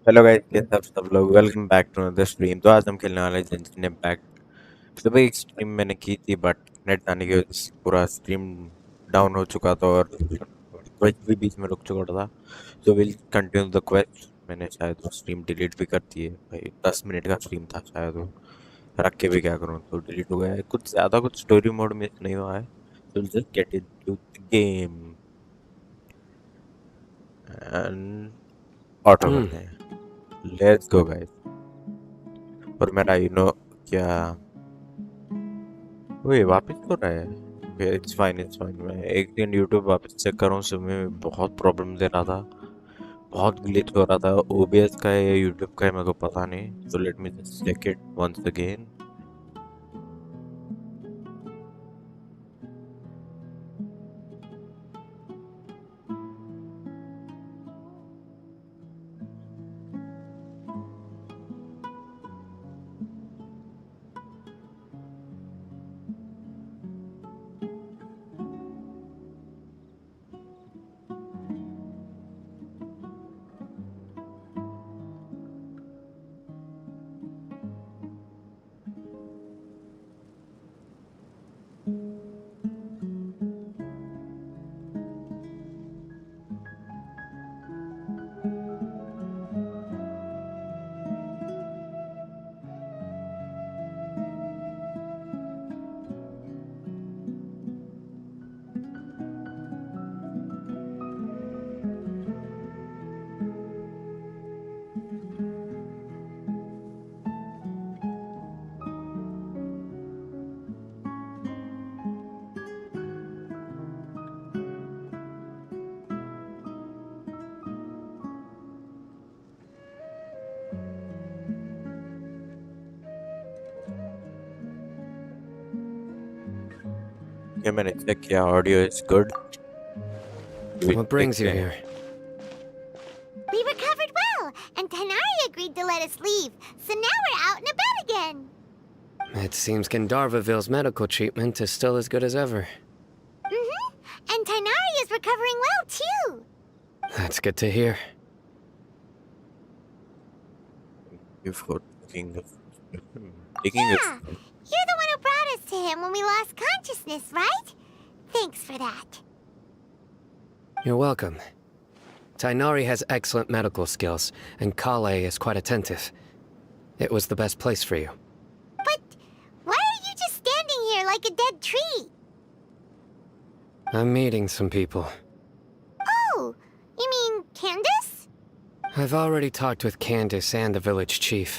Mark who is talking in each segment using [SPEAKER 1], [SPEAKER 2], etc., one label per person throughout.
[SPEAKER 1] Hello guys, कैसे आप सब लोग। Welcome back to another stream. तो आज हम खेलने वाले हैं जेंशिन इम्पैक्ट। सुबह एक स्ट्रीम मैंने की थी, बट नेट आने की वजह से पूरा स्ट्रीम डाउन हो चुका था और क्वेस्ट भी बीच में रुक चुका था। So will continue the quest. मैंने शायद वो स्ट्रीम डिलीट भी कर दी है भाई। 10 मिनट का स्ट्रीम था शायद वो। रख के भी क्या करूँ, तो डिलीट हो गया है। कुछ ज़्यादा कुछ स्टोरी मोड मिस नहीं हुआ है। So just get into the game and auto
[SPEAKER 2] Hmm.
[SPEAKER 1] करते हैं। Let's go guys. और मेरा क्या, वो ये वापस हो रहा है। It's fine, it's fine. मैं एक दिन यूट्यूब वापस चेक कर रहा हूँ, सुबह में बहुत प्रॉब्लम दे रहा था, बहुत ग्लिच हो रहा था। ओबीएस का है या यूट्यूब का है मेरे को पता नहीं। So let me just check it once again. ये मैंने चेक किया, audio is good.
[SPEAKER 2] What brings you here?
[SPEAKER 3] We recovered well, and Tanari agreed to let us leave, so now we're out and about again.
[SPEAKER 2] It seems Gandharvaville's medical treatment is still as good as ever.
[SPEAKER 3] Mm-hmm. And Tanari is recovering well, too.
[SPEAKER 2] That's good to hear.
[SPEAKER 1] You for taking it.
[SPEAKER 3] Yeah, you're the one who brought us to him when we lost consciousness, right? Thanks for that.
[SPEAKER 2] You're welcome. Tainari has excellent medical skills, and Kale is quite attentive. It was the best place for you.
[SPEAKER 3] But why are you just standing here like a dead tree?
[SPEAKER 2] I'm meeting some people.
[SPEAKER 3] Oh, you mean Candace?
[SPEAKER 2] I've already talked with Candace and the village chief.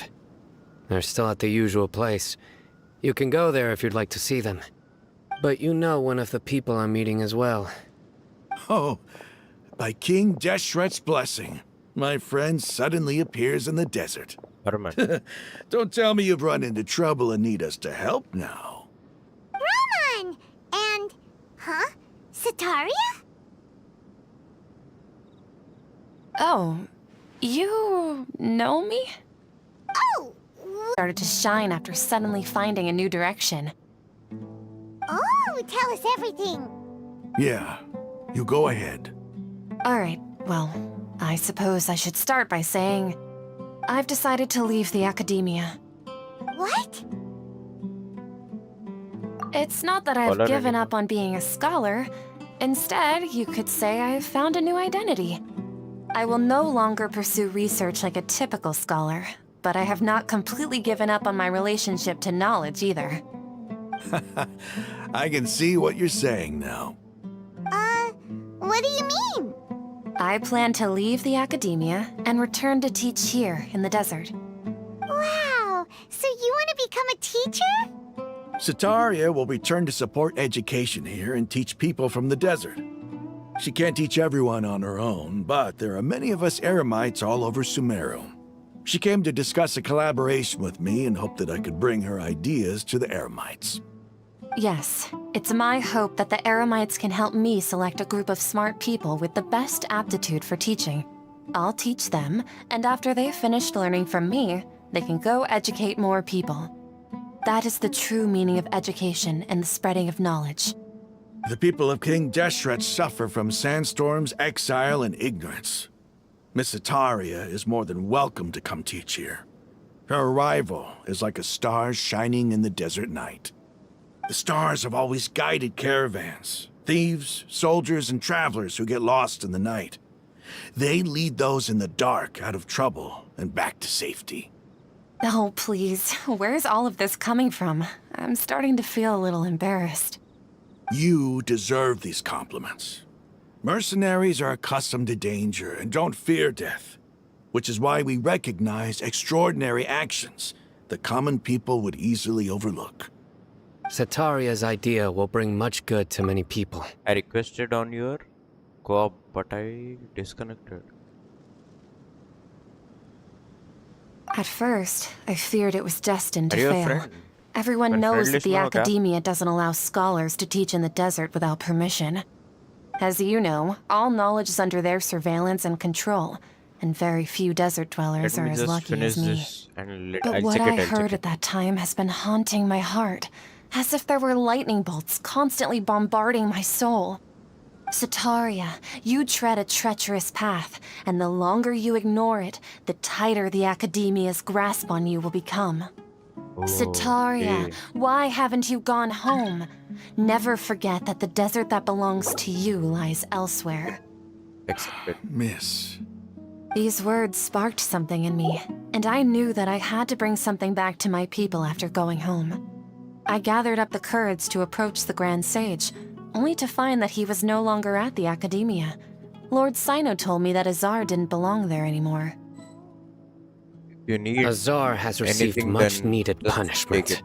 [SPEAKER 2] They're still at the usual place. You can go there if you'd like to see them. But you know one of the people I'm meeting as well.
[SPEAKER 4] Oh, by King Deshret's blessing, my friend suddenly appears in the desert. Don't tell me you've run into trouble and need us to help now.
[SPEAKER 3] Raman! And... huh? Sataria?
[SPEAKER 5] Oh, you know me?
[SPEAKER 3] Oh!
[SPEAKER 5] Started to shine after suddenly finding a new direction.
[SPEAKER 3] Oh, tell us everything.
[SPEAKER 4] Yeah, you go ahead.
[SPEAKER 5] Alright, well, I suppose I should start by saying I've decided to leave the academia.
[SPEAKER 3] What?
[SPEAKER 5] It's not that I've given up on being a scholar. Instead, you could say I've found a new identity. I will no longer pursue research like a typical scholar, but I have not completely given up on my relationship to knowledge either.
[SPEAKER 4] I can see what you're saying now.
[SPEAKER 3] What do you mean?
[SPEAKER 5] I plan to leave the academia and return to teach here in the desert.
[SPEAKER 3] Wow, so you want to become a teacher?
[SPEAKER 4] Sataria will return to support education here and teach people from the desert. She can't teach everyone on her own, but there are many of us Eremites all over Sumeru. She came to discuss a collaboration with me and hoped that I could bring her ideas to the Eremites.
[SPEAKER 5] Yes, it's my hope that the Eremites can help me select a group of smart people with the best aptitude for teaching. I'll teach them, and after they've finished learning from me, they can go educate more people. That is the true meaning of education and the spreading of knowledge.
[SPEAKER 4] The people of King Deshret suffer from sandstorms, exile, and ignorance. Miss Itaria is more than welcome to come teach here. Her arrival is like a star shining in the desert night. The stars have always guided caravans, thieves, soldiers, and travelers who get lost in the night. They lead those in the dark out of trouble and back to safety.
[SPEAKER 5] Oh, please. Where's all of this coming from? I'm starting to feel a little embarrassed.
[SPEAKER 4] You deserve these compliments. Mercenaries are accustomed to danger and don't fear death, which is why we recognize extraordinary actions that common people would easily overlook.
[SPEAKER 2] Sataria's idea will bring much good to many people.
[SPEAKER 1] I requested on your co-op, but I disconnected.
[SPEAKER 5] At first, I feared it was destined to
[SPEAKER 1] Are you a
[SPEAKER 5] fail.
[SPEAKER 1] friend?
[SPEAKER 5] Everyone
[SPEAKER 1] Friend
[SPEAKER 5] knows that the
[SPEAKER 1] list में हो क्या?
[SPEAKER 5] academia doesn't allow scholars to teach in the desert without permission. As you know, all knowledge is under their surveillance and control, and very few desert dwellers
[SPEAKER 1] Let
[SPEAKER 5] are
[SPEAKER 1] me
[SPEAKER 5] as
[SPEAKER 1] just
[SPEAKER 5] lucky
[SPEAKER 1] finish
[SPEAKER 5] as me.
[SPEAKER 1] this and
[SPEAKER 5] But
[SPEAKER 1] I'll
[SPEAKER 5] what
[SPEAKER 1] check
[SPEAKER 5] I
[SPEAKER 1] it. I'll
[SPEAKER 5] heard
[SPEAKER 1] check
[SPEAKER 5] at
[SPEAKER 1] it.
[SPEAKER 5] that time has been haunting my heart, as if there were lightning bolts constantly bombarding my soul. Sataria, you tread a treacherous path, and the longer you ignore it, the tighter the academia's grasp on you will become.
[SPEAKER 1] Oh,
[SPEAKER 5] Sataria,
[SPEAKER 1] okay.
[SPEAKER 5] why haven't you gone home? Never forget that the desert that belongs to you lies elsewhere.
[SPEAKER 1] Accepted.
[SPEAKER 4] Miss,
[SPEAKER 5] These words sparked something in me, and I knew that I had to bring something back to my people after going home. I gathered up the courage to approach the Grand Sage, only to find that he was no longer at the Academia. Lord Sino told me that Azar didn't belong there anymore.
[SPEAKER 1] If you need
[SPEAKER 2] Azar has received
[SPEAKER 1] anything,
[SPEAKER 2] much
[SPEAKER 1] then
[SPEAKER 2] needed
[SPEAKER 1] just
[SPEAKER 2] punishment.
[SPEAKER 1] take it.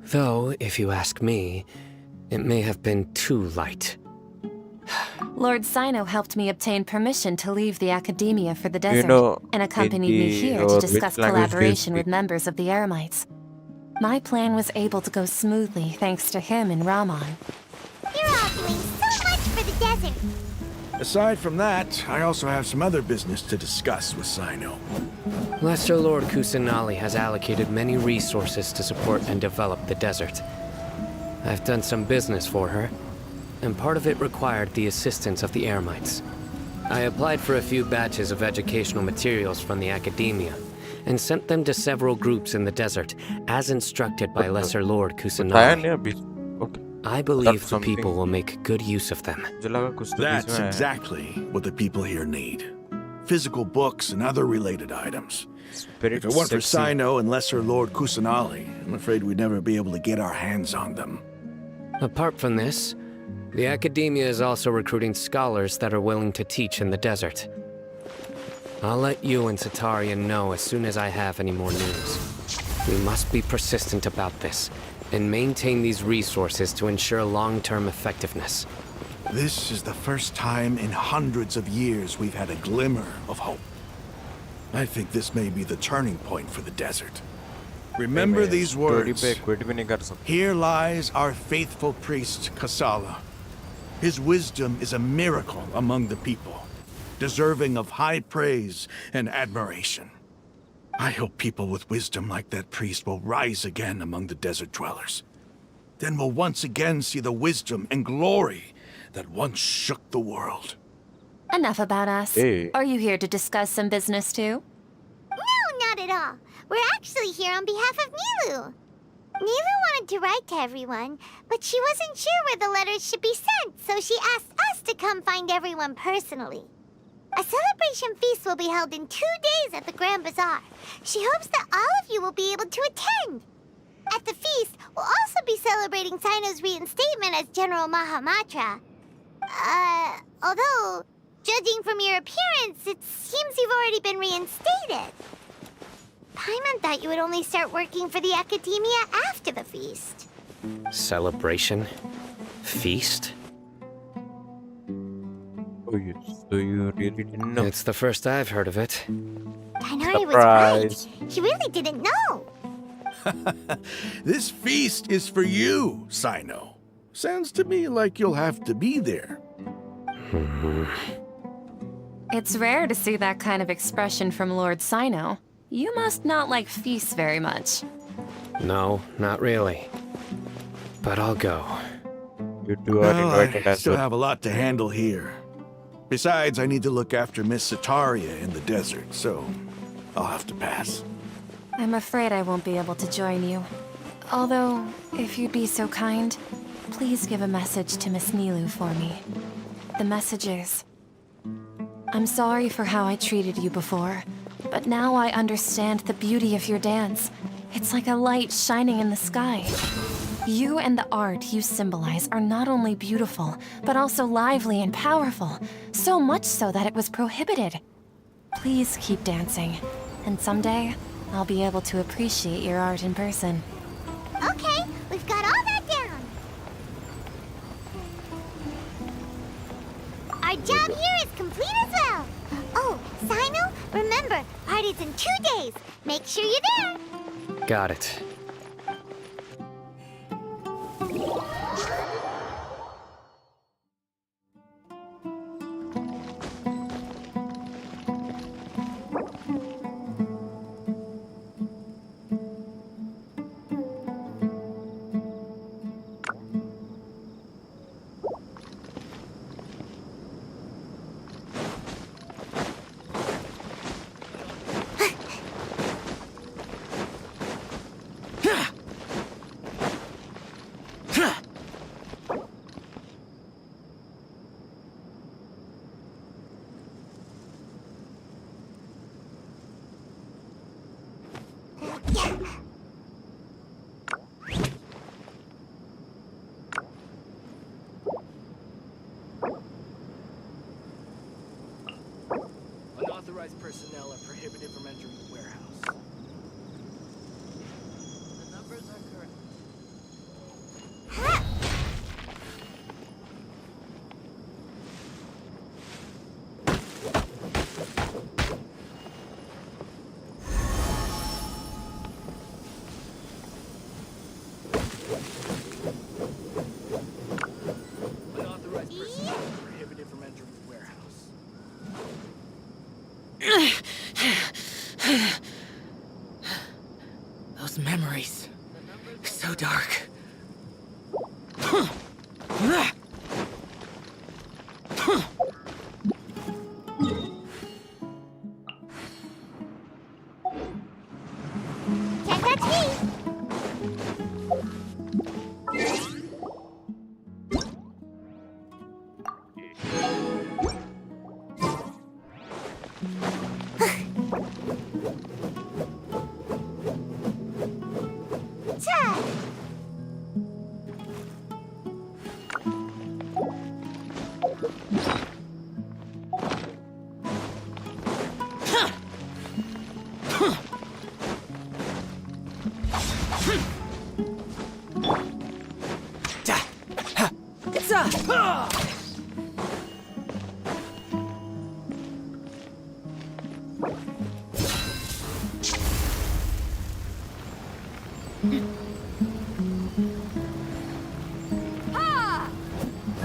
[SPEAKER 2] Though, if you ask me, it may have been too light.
[SPEAKER 5] Lord Sino helped me obtain permission to leave the Academia for the
[SPEAKER 1] Do you
[SPEAKER 5] desert,
[SPEAKER 1] know
[SPEAKER 5] and accompanied me
[SPEAKER 1] Hindi
[SPEAKER 5] here
[SPEAKER 1] or
[SPEAKER 5] to
[SPEAKER 1] which
[SPEAKER 5] discuss
[SPEAKER 1] language do you
[SPEAKER 5] collaboration with
[SPEAKER 1] speak?
[SPEAKER 5] members of the Eremites. My plan was able to go smoothly thanks to him and Raman.
[SPEAKER 3] You're all doing so much for the desert.
[SPEAKER 4] aside from that, I also have some other business to discuss with Sino.
[SPEAKER 2] Lesser Lord Kusanali has allocated many resources to support and develop the desert. I've done some business for her, and part of it required the assistance of the Eremites. I applied for a few batches of educational materials from the Academia, and sent them to several groups in the desert, as instructed by Lesser Lord
[SPEAKER 1] बताया
[SPEAKER 2] Kusanali.
[SPEAKER 1] नहीं अभी. Okay.
[SPEAKER 2] I believe the
[SPEAKER 1] something.
[SPEAKER 2] people will make good use of them.
[SPEAKER 1] मुझे लगा कुछ तो बीच
[SPEAKER 4] That's
[SPEAKER 1] में आया.
[SPEAKER 4] exactly what the people here need. Physical books and other related items.
[SPEAKER 1] Spirit
[SPEAKER 4] If it weren't for
[SPEAKER 1] sexy.
[SPEAKER 4] Sino and Lesser Lord Kusanali, I'm afraid we'd never be able to get our hands on them.
[SPEAKER 2] Apart from this, the Academia is also recruiting scholars that are willing to teach in the desert. I'll let you and Satarian know as soon as I have any more news. We must be persistent about this, and maintain these resources to ensure long-term effectiveness.
[SPEAKER 4] This is the first time in hundreds of years we've had a glimmer of hope. I think this may be the turning point for the desert. Remember these
[SPEAKER 1] Story
[SPEAKER 4] words.
[SPEAKER 1] पे quit भी नहीं कर सकते.
[SPEAKER 4] Here lies our faithful priest, Kasala. His wisdom is a miracle among the people, deserving of high praise and admiration. I hope people with wisdom like that priest will rise again among the desert dwellers. Then we'll once again see the wisdom and glory that once shook the world.
[SPEAKER 5] Enough about us.
[SPEAKER 1] Hey.
[SPEAKER 5] Are you here to discuss some business too?
[SPEAKER 3] No, not at all. We're actually here on behalf of Nilu. Nilu wanted to write to everyone, but she wasn't sure where the letters should be sent, so she asked us to come find everyone personally. A celebration feast will be held in 2 days at the Grand Bazaar. She hopes that all of you will be able to attend. At the feast, we'll also be celebrating Sino's reinstatement as General Mahamatra. Although, judging from your appearance, it seems you've already been reinstated. Paimon thought you would only start working for the Academia after the feast.
[SPEAKER 2] Celebration? Feast?
[SPEAKER 1] Oh, so you really didn't know.
[SPEAKER 2] It's the first I've heard of it.
[SPEAKER 3] Tainari was right.
[SPEAKER 1] Surprise.
[SPEAKER 3] He really didn't know.
[SPEAKER 4] This feast is for you, Sino. Sounds to me like you'll have to be there.
[SPEAKER 5] It's rare to see that kind of expression from Lord Sino. You must not like feasts very much.
[SPEAKER 2] No, not really. But I'll go.
[SPEAKER 1] You two are
[SPEAKER 4] Well,
[SPEAKER 1] invited
[SPEAKER 4] I
[SPEAKER 1] as
[SPEAKER 4] still
[SPEAKER 1] well.
[SPEAKER 4] have a lot to handle here. Besides, I need to look after Miss Sataria in the desert, so I'll have to pass.
[SPEAKER 5] I'm afraid I won't be able to join you. Although, if you'd be so kind, please give a message to Miss Nilu for me. The message is, I'm sorry for how I treated you before, but now I understand the beauty of your dance. It's like a light shining in the sky. You and the art you symbolize are not only beautiful, but also lively and powerful, so much so that it was prohibited. Please keep dancing, and someday, I'll be able to appreciate your art in person.
[SPEAKER 3] Okay, we've got all that down. Our job here is complete as well. Oh, Sino, remember, party's in 2 days. Make sure you're there.
[SPEAKER 2] Got it.
[SPEAKER 6] Unauthorized personnel are prohibited from entering the warehouse. The numbers are correct. Unauthorized personnel are prohibited from entering the warehouse. Those memories. So dark.
[SPEAKER 3] Can't touch me.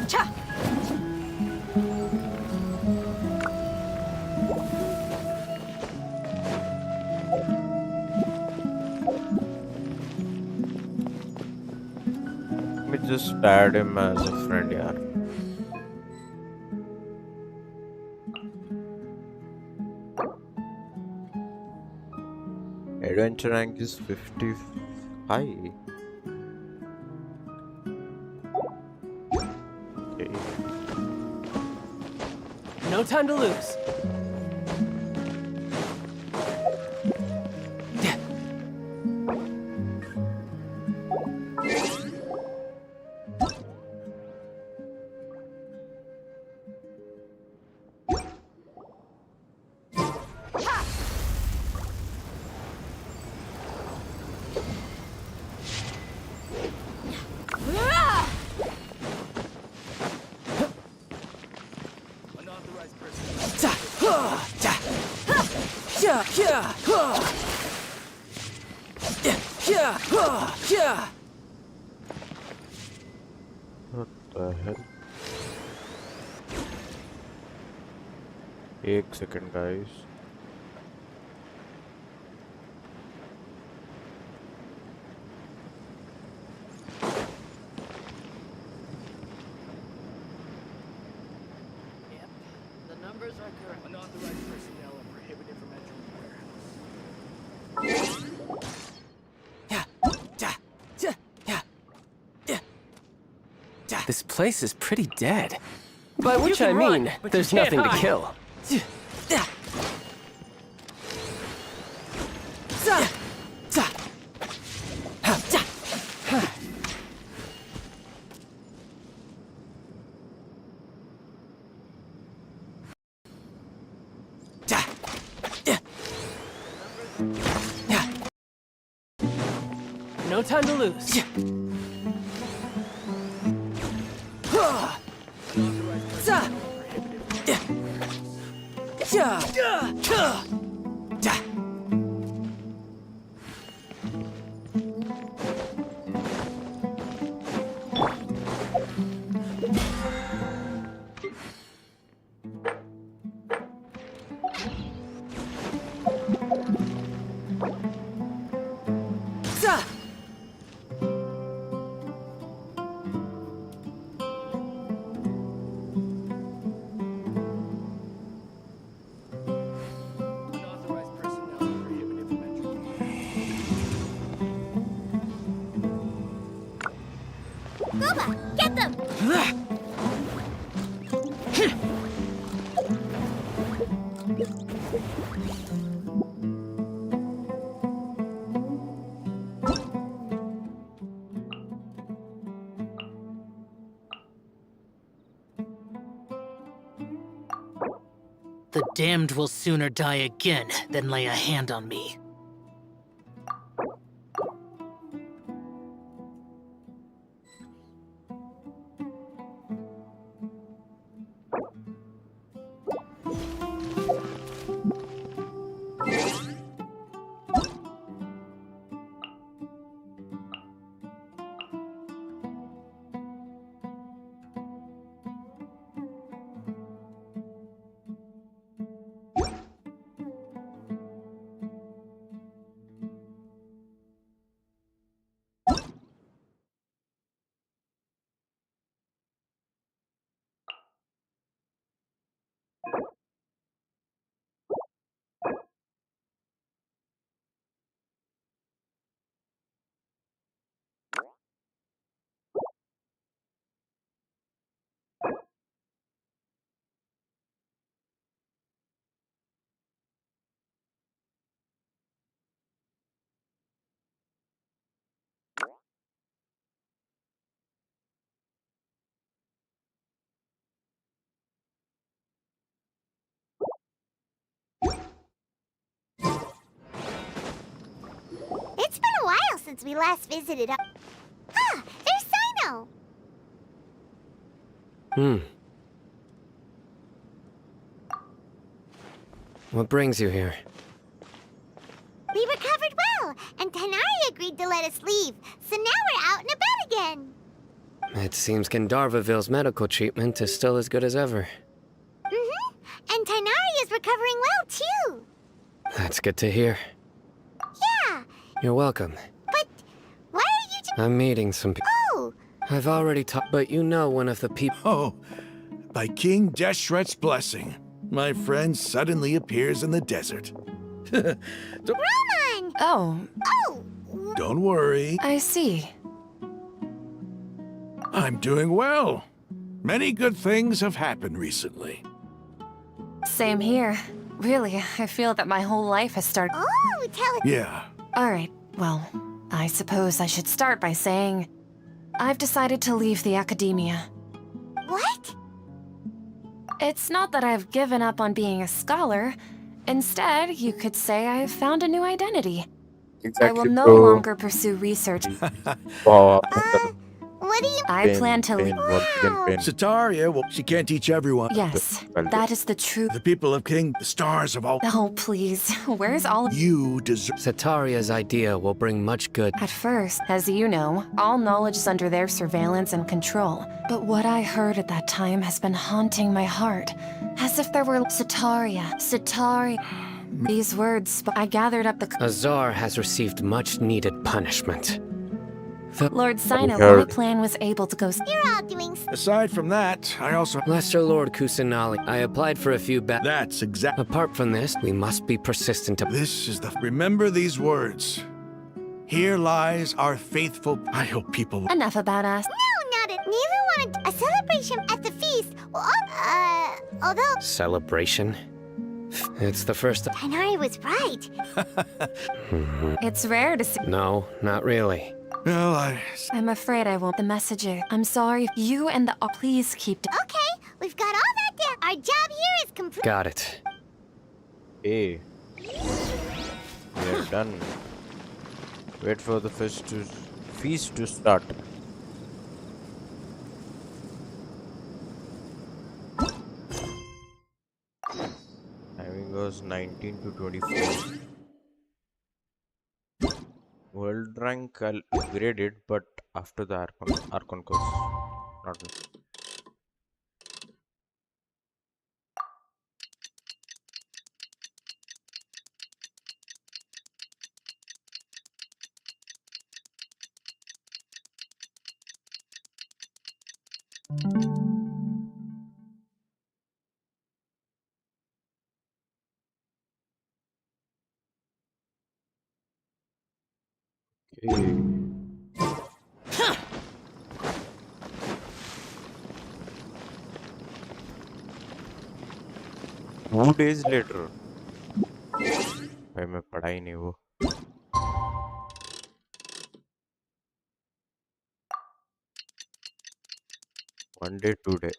[SPEAKER 3] Ta!
[SPEAKER 1] Let me just add him as a friend, yeah. Adventure rank is 50 high. Okay.
[SPEAKER 6] No time to lose. Unauthorized personnel.
[SPEAKER 1] What the hell? एक second, guys.
[SPEAKER 6] Yep. as I could. Unauthorized personnel are prohibited from entering the warehouse.
[SPEAKER 7] This place is pretty dead. By which I mean, there's nothing to kill. No time to lose.
[SPEAKER 6] Unauthorized personnel are prohibited from entering.
[SPEAKER 3] Gooba, get them!
[SPEAKER 8] The damned will sooner die again than lay a hand on me.
[SPEAKER 3] It's been a while since we last visited. Ah, there's Sino.
[SPEAKER 2] What brings you here?
[SPEAKER 3] We recovered well, and Tanari agreed to let us leave. So now we're out and about again.
[SPEAKER 2] It seems Gandharvaville's medical treatment is still as good as ever.
[SPEAKER 3] Mm-hmm. And Tanari is recovering well, too.
[SPEAKER 2] That's good to hear.
[SPEAKER 3] Yeah,
[SPEAKER 2] You're welcome.
[SPEAKER 3] but why are you
[SPEAKER 2] I'm meeting some people.
[SPEAKER 3] Oh,
[SPEAKER 2] I've already talked, but you know one of the people.
[SPEAKER 4] Oh, by King Deshret's blessing, my friend suddenly appears in the desert.
[SPEAKER 3] Roman!
[SPEAKER 5] Oh,
[SPEAKER 3] Oh,
[SPEAKER 4] Don't worry,
[SPEAKER 5] I see.
[SPEAKER 4] I'm doing well. Many good things have happened recently.
[SPEAKER 5] Same here. Really, I feel that my whole life has started.
[SPEAKER 3] oh, tell us.
[SPEAKER 4] Yeah,
[SPEAKER 5] Alright, well, I suppose I should start by saying I've decided to leave the academia.
[SPEAKER 3] What?
[SPEAKER 5] It's not that I've given up on being a scholar. Instead, you could say I've found a new identity. I will
[SPEAKER 1] Exactly,
[SPEAKER 5] no
[SPEAKER 1] bro.
[SPEAKER 5] longer pursue research.
[SPEAKER 1] Oh,
[SPEAKER 3] What do you...
[SPEAKER 5] I plan to leave.
[SPEAKER 1] once again, pain.
[SPEAKER 4] Sataria, well, she can't teach everyone.
[SPEAKER 5] Yes,
[SPEAKER 1] Well,
[SPEAKER 5] that is the truth.
[SPEAKER 4] The people of King, the stars of all.
[SPEAKER 5] Oh, please. Where's all of
[SPEAKER 4] You deserve.
[SPEAKER 2] Sataria's idea will bring much good.
[SPEAKER 5] At first, as you know, all knowledge is under their surveillance and control. But what I heard at that time has been haunting my heart. As if there were Sataria. These words, I gathered up the...
[SPEAKER 2] Azar has received much needed punishment.
[SPEAKER 5] Lord Sino,
[SPEAKER 1] heard.
[SPEAKER 5] my plan was able to go.
[SPEAKER 3] You're all doing
[SPEAKER 4] Aside from that, I also...
[SPEAKER 2] Lesser Lord Kusanali, I applied for a few
[SPEAKER 4] That's exact...
[SPEAKER 2] Apart from this, we must be persistent.
[SPEAKER 4] This is the... Remember these words. Here lies our faithful... I hope people...
[SPEAKER 5] Enough about us.
[SPEAKER 3] No, not it. Neither wanted a celebration at the feast. Well, although
[SPEAKER 2] Celebration? It's the first...
[SPEAKER 3] Tainari was right.
[SPEAKER 5] It's rare to see.
[SPEAKER 2] No, not really.
[SPEAKER 4] Well,
[SPEAKER 5] I'm afraid I won't. The messenger. I'm sorry. You and the. Please keep.
[SPEAKER 3] Okay, we've got all that down. Our job here is complete.
[SPEAKER 2] Got it.
[SPEAKER 1] Hey. We're done. Wait for the feast to start. Timing was 19 to 24. World rank I'll upgrade it, but after the Archon course. Not now. Okay. 2 days later. भाई मैं पढ़ा ही नहीं वो. One day, 2 day.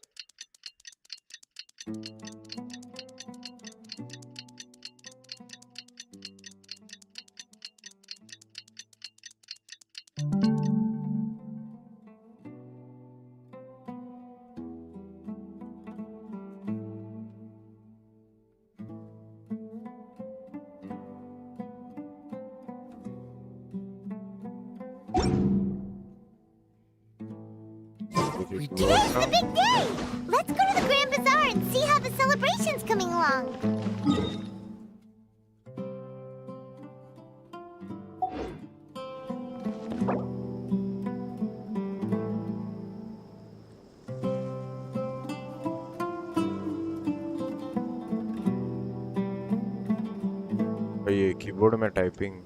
[SPEAKER 3] Today's the big day! Let's go to the Grand Bazaar and see how the celebration's coming along.
[SPEAKER 1] ये keyboard में typing.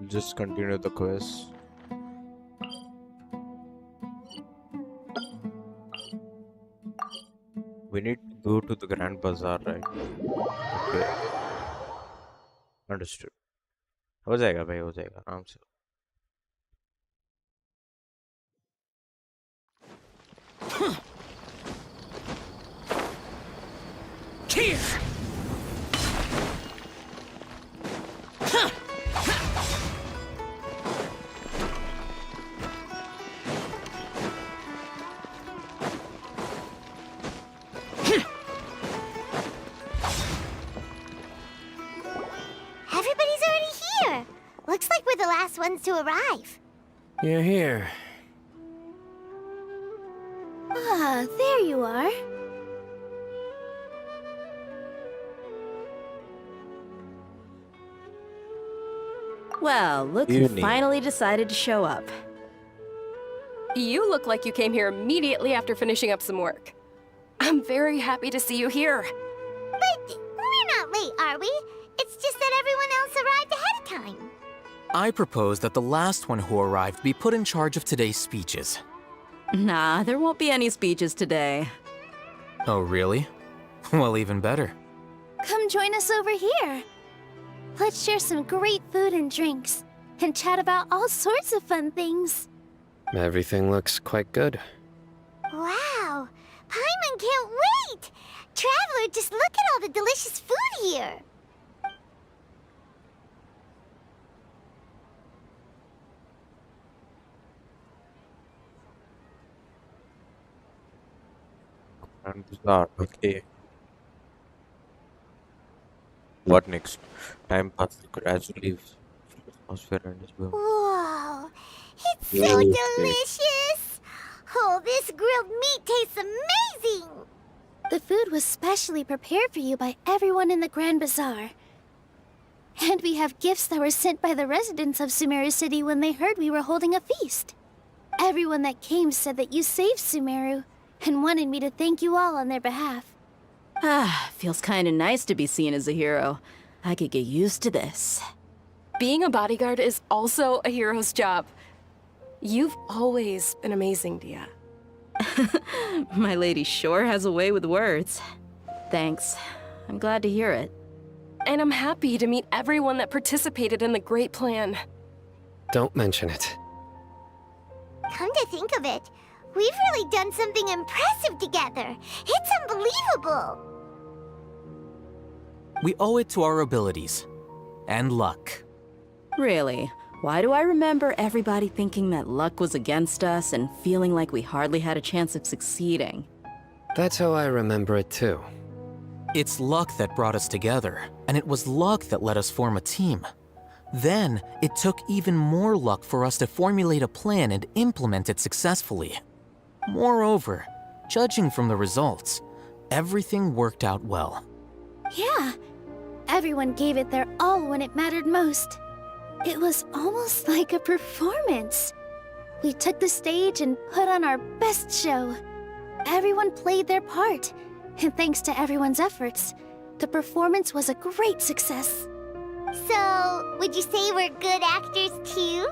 [SPEAKER 1] Just continue the quest. We need to go to the Grand Bazaar, right? Okay. Understood. हो जाएगा भाई, हो जाएगा आराम से.
[SPEAKER 3] Everybody's already here. Looks like we're the last ones to arrive.
[SPEAKER 2] You're here.
[SPEAKER 3] Ah, there you are.
[SPEAKER 9] Well, look who finally decided to show up.
[SPEAKER 10] You look like you came here immediately after finishing up some work. I'm very happy to see you here.
[SPEAKER 3] But we're not late, are we? It's just that everyone else arrived ahead of time.
[SPEAKER 11] I propose that the last one who arrived be put in charge of today's speeches.
[SPEAKER 9] Nah, there won't be any speeches today.
[SPEAKER 11] Oh, really? Well, even better.
[SPEAKER 3] Come join us over here. Let's share some great food and drinks, and chat about all sorts of fun things.
[SPEAKER 2] Everything looks quite good.
[SPEAKER 3] Traveler, just look at all the delicious food here.
[SPEAKER 1] And bizarre. Okay. What next? Time passes gradually. Atmosphere and its boom.
[SPEAKER 3] Whoa, it's so
[SPEAKER 1] Okay.
[SPEAKER 3] delicious. Oh, this grilled meat tastes amazing.
[SPEAKER 12] The food was specially prepared for you by everyone in the Grand Bazaar. And we have gifts that were sent by the residents of Sumeru City when they heard we were holding a feast. Everyone that came said that you saved Sumeru and wanted me to thank you all on their behalf.
[SPEAKER 9] Ah, feels kinda nice to be seen as a hero. I could get used to this.
[SPEAKER 10] Being a bodyguard is also a hero's job. You've always been amazing, Dia.
[SPEAKER 9] My lady sure has a way with words. Thanks. I'm glad to hear it.
[SPEAKER 10] And I'm happy to meet everyone that participated in the great plan.
[SPEAKER 2] Don't mention it.
[SPEAKER 3] Come to think of it, we've really done something impressive together. It's unbelievable.
[SPEAKER 11] We owe it to our abilities. And luck.
[SPEAKER 9] Really? Why do I remember everybody thinking that luck was against us and feeling like we hardly had a chance of succeeding?
[SPEAKER 2] That's how I remember it too.
[SPEAKER 11] It's luck that brought us together, and it was luck that let us form a team. Then, it took even more luck for us to formulate a plan and implement it successfully. Moreover, judging from the results, everything worked out well.
[SPEAKER 12] Yeah, everyone gave it their all when it mattered most. It was almost like a performance. We took the stage and put on our best show. Everyone played their part, and thanks to everyone's efforts, the performance was a great success.
[SPEAKER 3] So, would you say we're good actors too?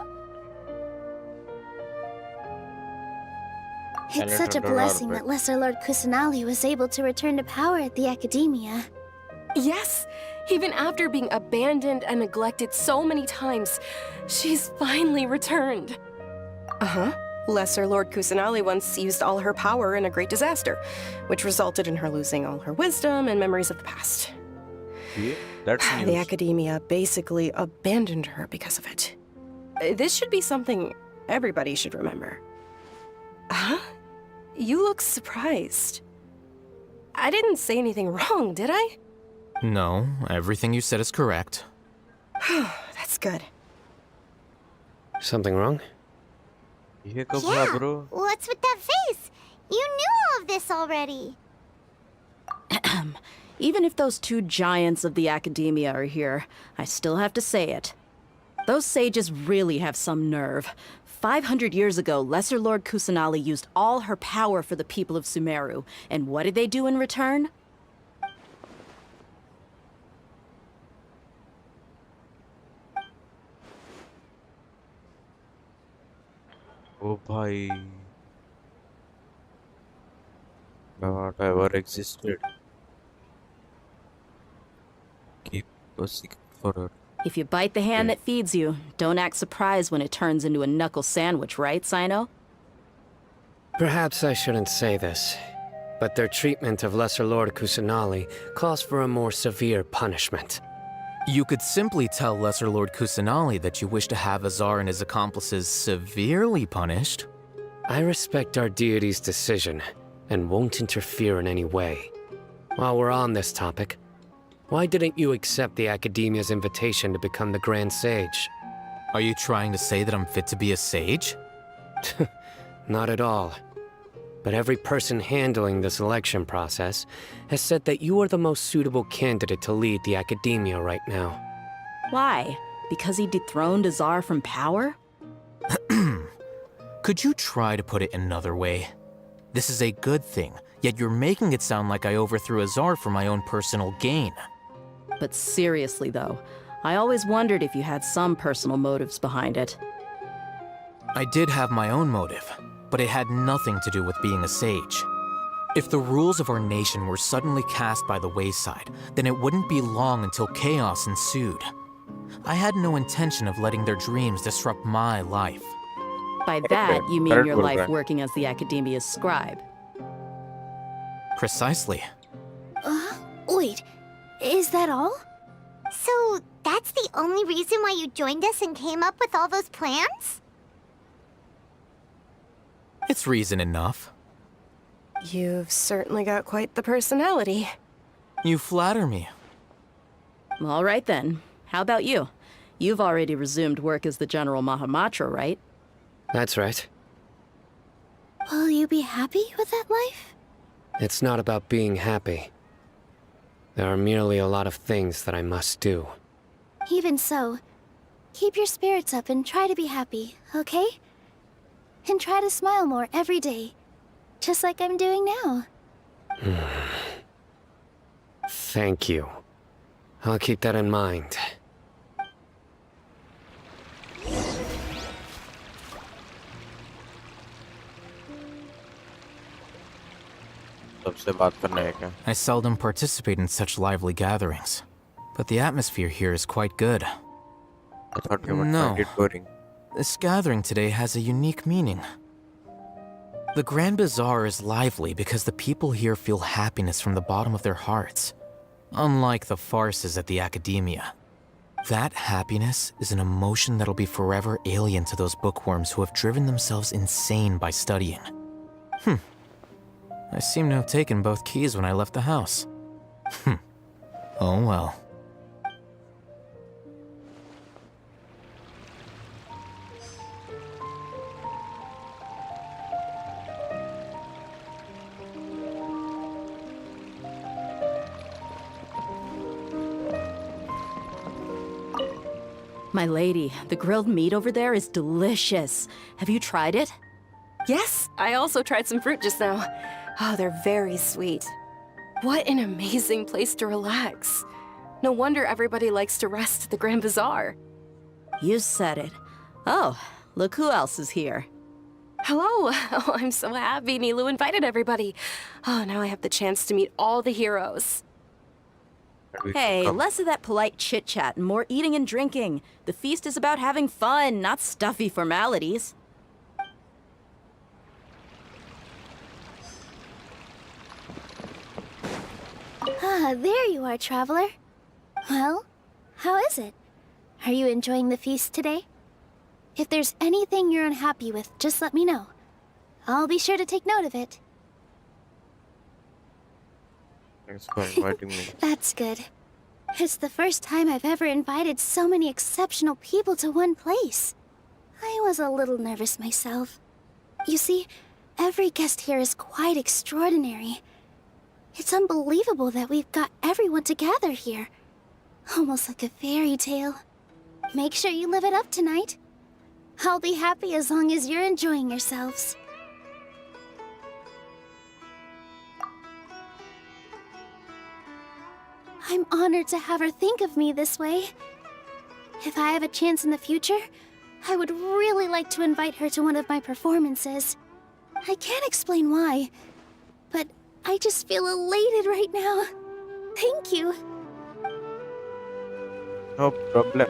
[SPEAKER 12] It's such a blessing that Lesser Lord Kusanali was able to return to power at the Academia.
[SPEAKER 10] Yes, even after being abandoned and neglected so many times, she's finally returned. Uh-huh. Lesser Lord Kusanali once used all her power in a great disaster, which resulted in her losing all her wisdom and memories of the past.
[SPEAKER 1] Yeah, that's
[SPEAKER 10] The
[SPEAKER 1] news.
[SPEAKER 10] Academia basically abandoned her because of it. This should be something everybody should remember. Huh? You look surprised. I didn't say anything wrong, did I?
[SPEAKER 11] No, everything you said is correct.
[SPEAKER 10] That's good.
[SPEAKER 2] Something wrong?
[SPEAKER 1] Yeah, bro.
[SPEAKER 3] What's with that face? You knew all of this already.
[SPEAKER 9] Even if those two giants of the Academia are here, I still have to say it. Those sages really have some nerve. 500 years ago, Lesser Lord Kusanali used all her power for the people of Sumeru. And what did they do in return?
[SPEAKER 1] Oh, bhai. Whatever existed. Keep a secret for her.
[SPEAKER 9] If you bite the hand that feeds you, don't act surprised when it turns into a knuckle sandwich, right, Sino?
[SPEAKER 2] Perhaps I shouldn't say this, but their treatment of Lesser Lord Kusanali calls for a more severe punishment.
[SPEAKER 11] You could simply tell Lesser Lord Kusanali that you wish to have Azar and his accomplices severely punished.
[SPEAKER 2] I respect our deity's decision and won't interfere in any way. While we're on this topic, why didn't you accept the Academia's invitation to become the Grand Sage?
[SPEAKER 11] Are you trying to say that I'm fit to be a sage?
[SPEAKER 2] Not at all. But every person handling the selection process has said that you are the most suitable candidate to lead the Academia right now.
[SPEAKER 9] Why? Because he dethroned Azar from power?
[SPEAKER 11] Could you try to put it another way? This is a good thing, yet you're making it sound like I overthrew Azar for my own personal gain.
[SPEAKER 9] But seriously, though, I always wondered if you had some personal motives behind it.
[SPEAKER 11] I did have my own motive, but it had nothing to do with being a sage. If the rules of our nation were suddenly cast by the wayside, then it wouldn't be long until chaos ensued. I had no intention of letting their dreams disrupt my life.
[SPEAKER 9] By that, you mean your life working as the Academia's scribe.
[SPEAKER 11] Precisely.
[SPEAKER 12] Wait, is that all?
[SPEAKER 3] So, that's the only reason why you joined us and came up with all those plans?
[SPEAKER 11] It's reason enough.
[SPEAKER 10] You've certainly got quite the personality.
[SPEAKER 11] You flatter me.
[SPEAKER 9] All right then. How about you? You've already resumed work as the General Mahamatra, right?
[SPEAKER 2] That's right.
[SPEAKER 12] Will you be happy with that life?
[SPEAKER 2] It's not about being happy. There are merely a lot of things that I must do.
[SPEAKER 12] Even so, keep your spirits up and try to be happy, okay? And try to smile more every day, just like I'm doing now.
[SPEAKER 2] Thank you. I'll keep that in mind.
[SPEAKER 1] सबसे बात करना है क्या?
[SPEAKER 11] I seldom participate in such lively gatherings, but the atmosphere here is quite good.
[SPEAKER 1] I thought you would find it boring.
[SPEAKER 11] This gathering today has a unique meaning. The Grand Bazaar is lively because the people here feel happiness from the bottom of their hearts, unlike the farces at the Academia. That happiness is an emotion that'll be forever alien to those bookworms who have driven themselves insane by studying. I seem to have taken both keys when I left the house. Oh well.
[SPEAKER 9] My lady, the grilled meat over there is delicious. Have you tried it?
[SPEAKER 10] Yes, I also tried some fruit just now. Oh, they're very sweet. What an amazing place to relax. No wonder everybody likes to rest at the Grand Bazaar.
[SPEAKER 9] You said it. Oh, look who else is here.
[SPEAKER 10] Hello. Oh, I'm so happy Nilu invited everybody. Oh, now I have the chance to meet all the heroes.
[SPEAKER 9] Hey, less of that polite chit-chat and more eating and drinking. The feast is about having fun, not stuffy formalities.
[SPEAKER 12] Ah, there you are, traveler. Well, how is it? Are you enjoying the feast today? If there's anything you're unhappy with, just let me know. I'll be sure to take note of it.
[SPEAKER 1] Thanks for inviting me.
[SPEAKER 12] That's good. It's the first time I've ever invited so many exceptional people to one place. I was a little nervous myself. You see, every guest here is quite extraordinary. It's unbelievable that we've got everyone together here. Almost like a fairy tale. Make sure you live it up tonight. I'll be happy as long as you're enjoying yourselves. I'm honored to have her think of me this way. If I have a chance in the future, I would really like to invite her to one of my performances. I can't explain why, but I just feel elated right now. Thank you.
[SPEAKER 1] No problem.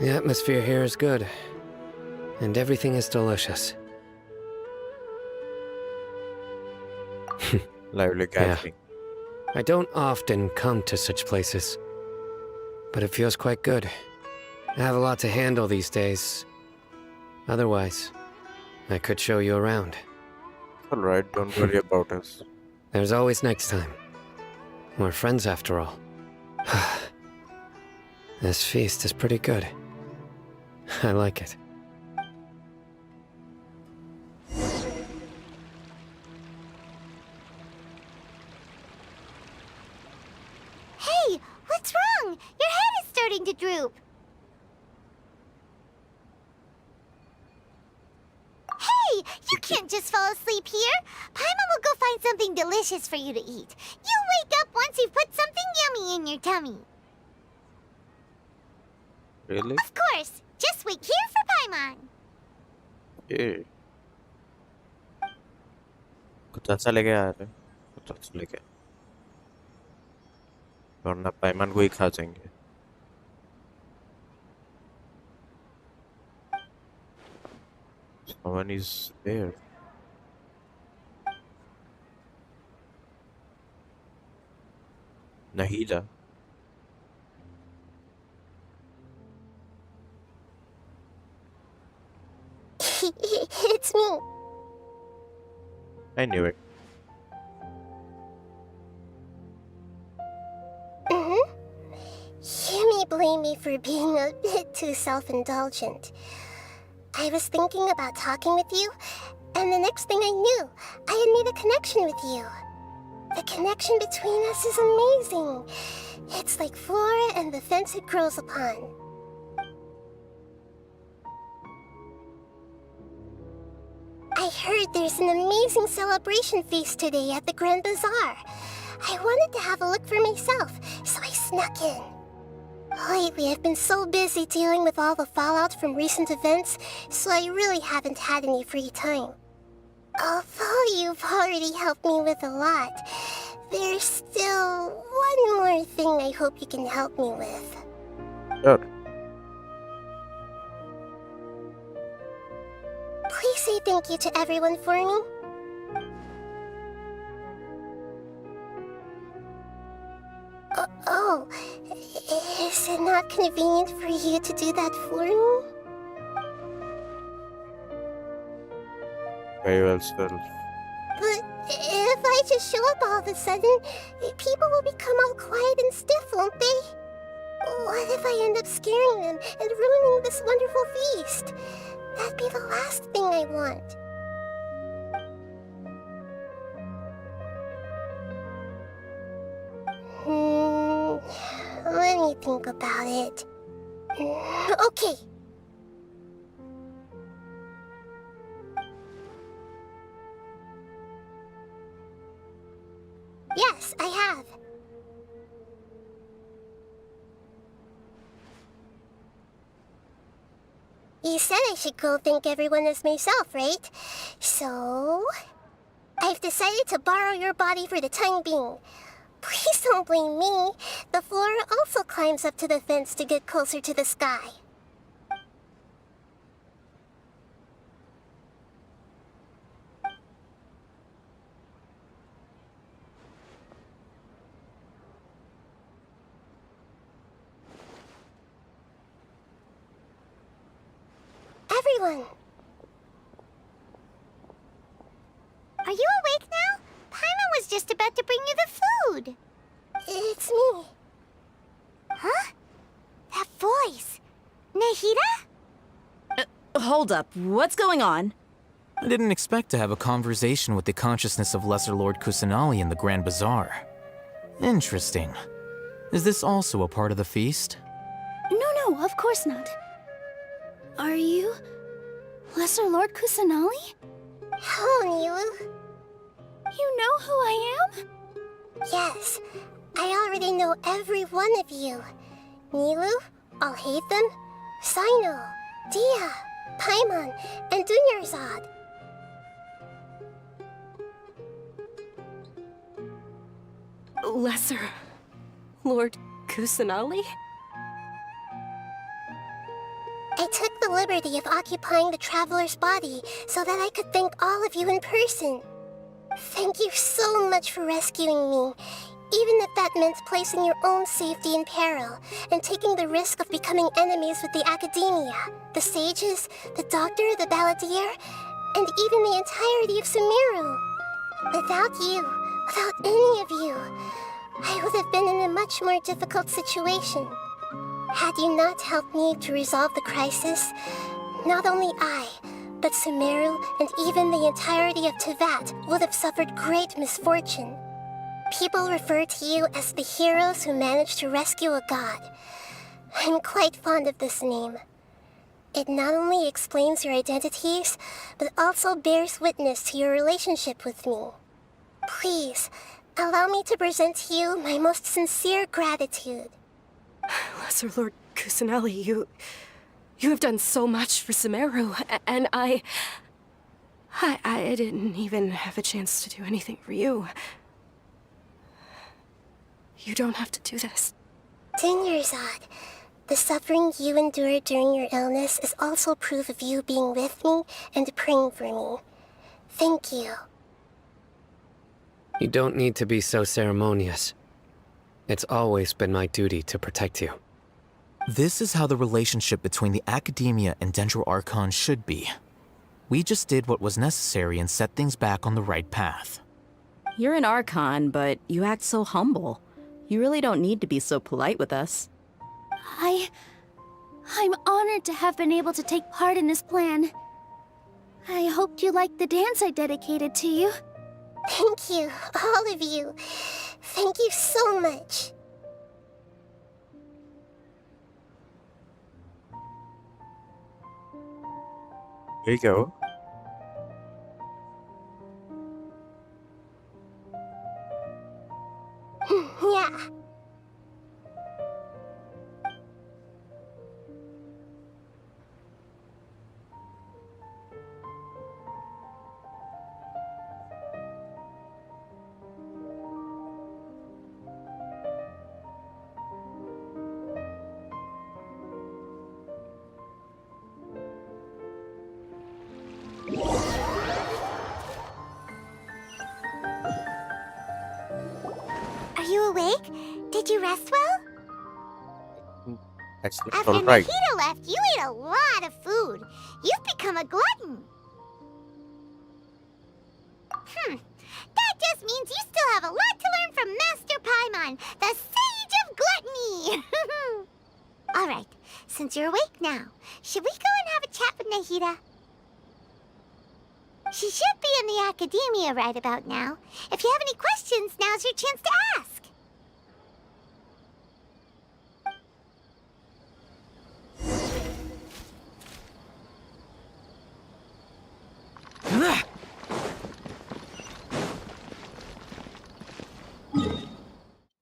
[SPEAKER 2] The atmosphere here is good, and everything is delicious.
[SPEAKER 1] Lively gathering.
[SPEAKER 2] I don't often come to such places, but it feels quite good. I have a lot to handle these days. Otherwise, I could show you around.
[SPEAKER 1] Alright, don't worry about us.
[SPEAKER 2] There's always next time. We're friends after all. This feast is pretty good. I like it.
[SPEAKER 3] Hey, what's wrong? Your head is starting to droop. Hey, you can't just fall asleep here. Paimon will go find something delicious for you to eat. You'll wake up once you've put something yummy in your tummy.
[SPEAKER 1] Really?
[SPEAKER 3] Of course. Just wait here for Paimon.
[SPEAKER 1] Yeah. कुछ अच्छा लेके आ रहे कुछ अच्छा लेके वरना पैमान को ही खा जाएंगे someone is there Nahida.
[SPEAKER 3] It's me.
[SPEAKER 1] I knew it.
[SPEAKER 3] Mm-hmm. You may blame me for being a bit too self-indulgent. I was thinking about talking with you, and the next thing I knew, I had made a connection with you. The connection between us is amazing. It's like flora and the fence it grows upon. I heard there's an amazing celebration feast today at the Grand Bazaar. I wanted to have a look for myself, so I snuck in. Lately, I've been so busy dealing with all the fallout from recent events, so I really haven't had any free time. Although you've already helped me with a lot, there's still one more thing I hope you can help me with.
[SPEAKER 1] Sure.
[SPEAKER 3] Please say thank you to everyone for me. Oh, is it not convenient for you to do that for me?
[SPEAKER 1] Very well, still.
[SPEAKER 3] But if I just show up all of a sudden, people will become all quiet and stiff, won't they? What if I end up scaring them and ruining this wonderful feast? That'd be the last thing I want. Let me think about it. Okay. Yes, I have. You said I should go thank everyone as myself, right? So... I've decided to borrow your body for the time being. Please don't blame me. The flora also climbs up to the fence to get closer to the sky. Everyone! Are you awake now? Paimon was just about to bring you the food. It's me. Huh? That voice. Nahida?
[SPEAKER 9] Hold up. What's going on?
[SPEAKER 11] I didn't expect to have a conversation with the consciousness of Lesser Lord Kusanali in the Grand Bazaar. Interesting. Is this also a part of the feast?
[SPEAKER 12] No, of course not. Are you... Lesser Lord Kusanali?
[SPEAKER 3] Hello, Nilu.
[SPEAKER 12] You know who I am?
[SPEAKER 3] Yes, I already know every one of you. Nilu, Alhaitham, Sino, Dia, Paimon, and Dunyarzad.
[SPEAKER 10] Lesser Lord Kusanali?
[SPEAKER 3] I took the liberty of occupying the Traveler's body so that I could thank all of you in person. Thank you so much for rescuing me, even if that meant placing your own safety in peril and taking the risk of becoming enemies with the Academia, the sages, the doctor, the balladeer, and even the entirety of Sumeru. Without you, without any of you, I would have been in a much more difficult situation. Had you not helped me to resolve the crisis, not only I, but Sumeru and even the entirety of Tevat would have suffered great misfortune. People refer to you as the heroes who managed to rescue a god. I'm quite fond of this name. It not only explains your identities, but also bears witness to your relationship with me. Please, allow me to present to you my most sincere gratitude.
[SPEAKER 10] Lesser Lord Kusanali, you have done so much for Sumeru, and I didn't even have a chance to do anything for you. You don't have to do this.
[SPEAKER 3] Dunyarzad, the suffering you endured during your illness is also proof of you being with me and praying for me. Thank you.
[SPEAKER 2] You don't need to be so ceremonious. It's always been my duty to protect you.
[SPEAKER 11] This is how the relationship between the Academia and Dendro Archon should be. We just did what was necessary and set things back on the right path.
[SPEAKER 9] You're an Archon, but you act so humble. You really don't need to be so polite with us.
[SPEAKER 12] I'm honored to have been able to take part in this plan. I hoped you liked the dance I dedicated to you.
[SPEAKER 3] Thank you, all of you. Thank you so much.
[SPEAKER 1] Here you go.
[SPEAKER 3] Yeah. Are you awake? Did you rest well?
[SPEAKER 1] Actually,
[SPEAKER 3] After
[SPEAKER 1] Soldrake.
[SPEAKER 3] Nahida left, you ate a lot of food. You've become a glutton. That just means you still have a lot to learn from Master Paimon, the Sage of Gluttony. All right, since you're awake now, should we go and have a chat with Nahida? She should be in the Academia right about now. If you have any questions, now's your chance to ask.